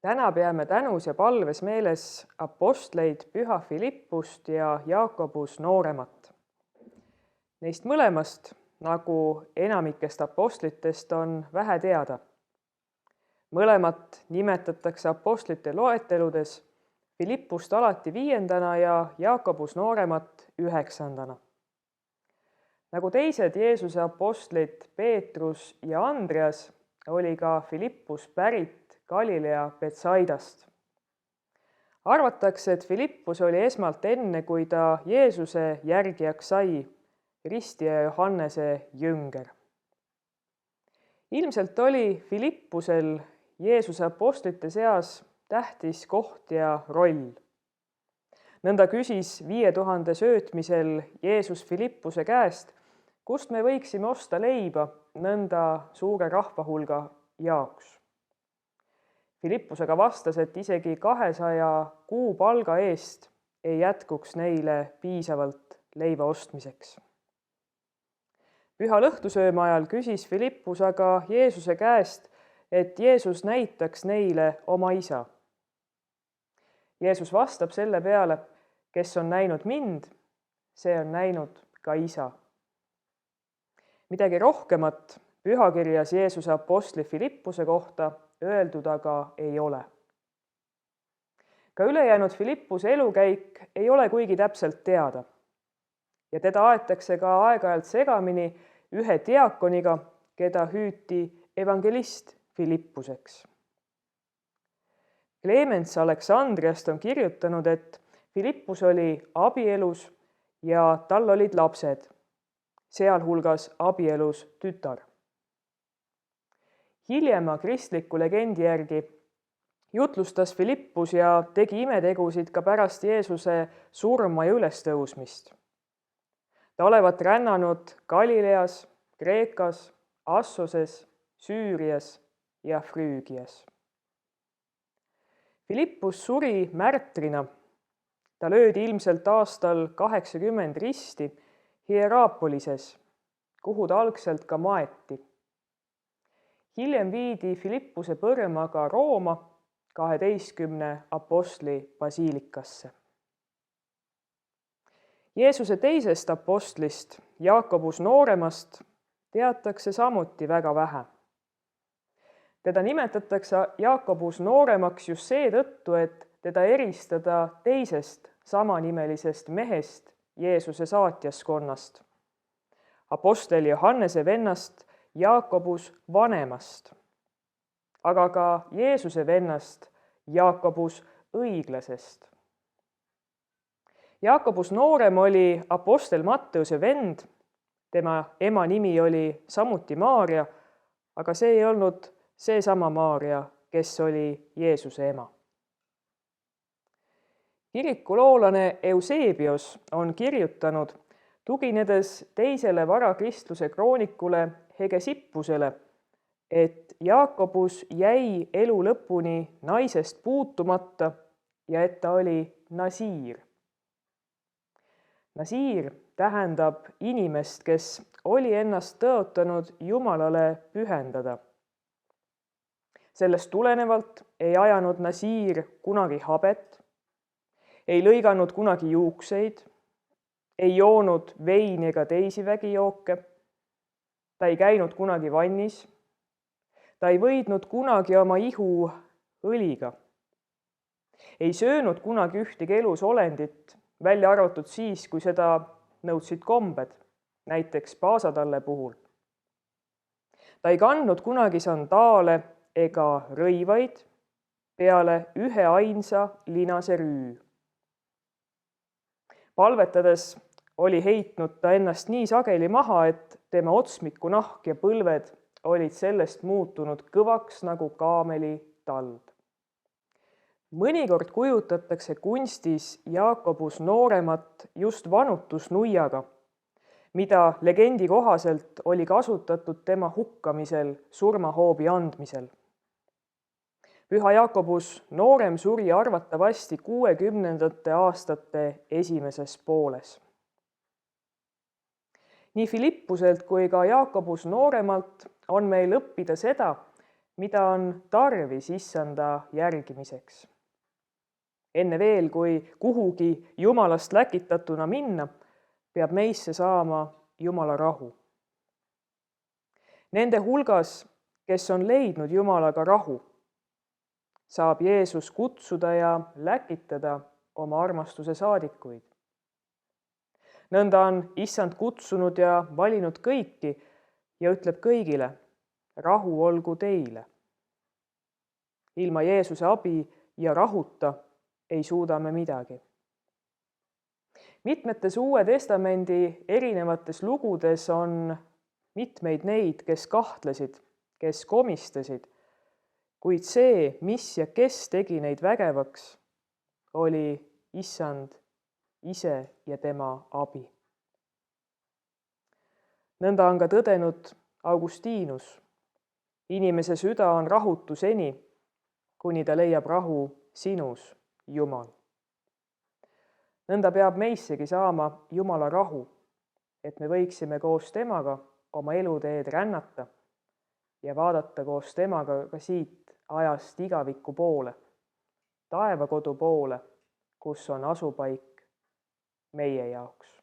Täna peame tänus ja palves meeles apostleid Püha Filippust ja Jaakobus nooremat. Neist mõlemast, nagu enamikest apostlitest, on vähe teada. Mõlemat nimetatakse apostlite loeteludes, Filippust alati 5. ja Jaakobus nooremat 9. Nagu teised Jeesuse apostlid Peetrus ja Andreas, oli ka Filippus pärit Galilea Betsaidast. Arvatakse, et Filippus oli esmalt enne, kui ta Jeesuse järgijaks sai, ristija Johannese jünger. Ilmselt oli Filippusel Jeesuse apostlite seas tähtis koht ja roll. Nõnda küsis 5000 söötmisel Jeesus Filippuse käest, kust me võiksime osta leiba nõnda suure rahvahulga jaoks. Filippus aga vastas, et isegi 200 kuupalga eest ei jätkuks neile piisavalt leiva ostmiseks. Püha lõhtusööma ajal küsis Filippus aga Jeesuse käest, et Jeesus näitaks neile oma isa. Jeesus vastab selle peale, kes on näinud mind, see on näinud ka isa. Midagi rohkemat pühakirjas Jeesuse apostli Filippuse kohta öeldud aga ei ole. Ka ülejäänud Filippuse elukäik ei ole kuigi täpselt teada. Ja teda aetakse ka aeg-ajalt segamini ühe diakoniga, keda hüüti evangelist Filippuseks. Clemens Aleksandriast on kirjutanud, et Filippus oli abielus ja tal olid lapsed, sealhulgas abielus tütar. Hiljema kristliku legendi järgi jutlustas Filippus ja tegi imetegusid ka pärast Jeesuse surma ja ülestõusmist. Ta olevat rännanud Galileas, Kreekas, Assoses, Süürias ja Früügias. Filippus suri märtrina. Ta löödi ilmselt aastal 80 risti Hierapolises, kuhu ta algselt ka maeti. Hiljem viidi Filippuse põrmaga Rooma 12 apostli basiilikasse. Jeesuse teisest apostlist, Jaakobus nooremast, teatakse samuti väga vähe. Teda nimetatakse Jaakobus nooremaks just seetõttu, et teda eristada teisest samanimelisest mehest Jeesuse saatjaskonnast, apostel Johannese vennast Jaakobus vanemast, aga ka Jeesuse vennast Jaakobus õiglasest. Jaakobus noorem oli apostel Matteuse vend, tema ema nimi oli samuti Maaria, aga see ei olnud seesama Maaria, kes oli Jeesuse ema. Kirikuloolane Eusebios on kirjutanud, tuginedes teisele varakristluse kroonikule Hegesippusele, et Jaakobus jäi elu lõpuni naisest puutumata ja et ta oli nasiir. Nasiir tähendab inimest, kes oli ennast tõotanud Jumalale pühendada. Sellest tulenevalt ei ajanud nasiir kunagi habet, ei lõiganud kunagi juukseid, ei joonud veini ega teisi vägijooke, ta ei käinud kunagi vannis, ta ei võidnud kunagi oma ihu õliga, ei söönud kunagi ühtegi elusolendit, välja arvatud siis, kui seda nõudsid kombed, näiteks paasatalle puhul. Ta ei kandnud kunagi sandaale ega rõivaid peale ühe ainsa linase rüü. Palvetades oli heitnud ta ennast nii sageli maha, et tema otsmiku nahk ja põlved olid sellest muutunud kõvaks nagu kaameli tald. Mõnikord kujutatakse kunstis Jaakobus nooremat just vanutusnuiaga, mida legendi kohaselt oli kasutatud tema hukkamisel surmahoobi andmisel. Püha Jaakobus noorem suri arvatavasti 60. aastate esimeses pooles. Nii Filippuselt kui ka Jaakobus nooremalt on meil õppida seda, mida on tarvis issanda järgimiseks. Enne veel, kui kuhugi Jumalast läkitatuna minna, peab meisse saama Jumala rahu. Nende hulgas, kes on leidnud Jumalaga rahu, saab Jeesus kutsuda ja läkitada oma armastuse saadikuid. Nõnda on issand kutsunud ja valinud kõiki ja ütleb kõigile, rahu olgu teile. Ilma Jeesuse abi ja rahuta ei suuda me midagi. Mitmetes Uue Testamendi erinevates lugudes on mitmeid neid, kes kahtlesid, kes komistasid, kuid see, mis ja kes tegi neid vägevaks, oli issand ise ja tema abi. Nõnda on ka tõdenud Augustinus. Inimese süda on rahutu seni, kuni ta leiab rahu sinus, Jumal. Nõnda peab meissegi saama Jumala rahu, et me võiksime koos temaga oma eluteed rännata ja vaadata koos temaga ka siit ajast igaviku poole, taevakodu poole, kus on asupaik meie jaoks.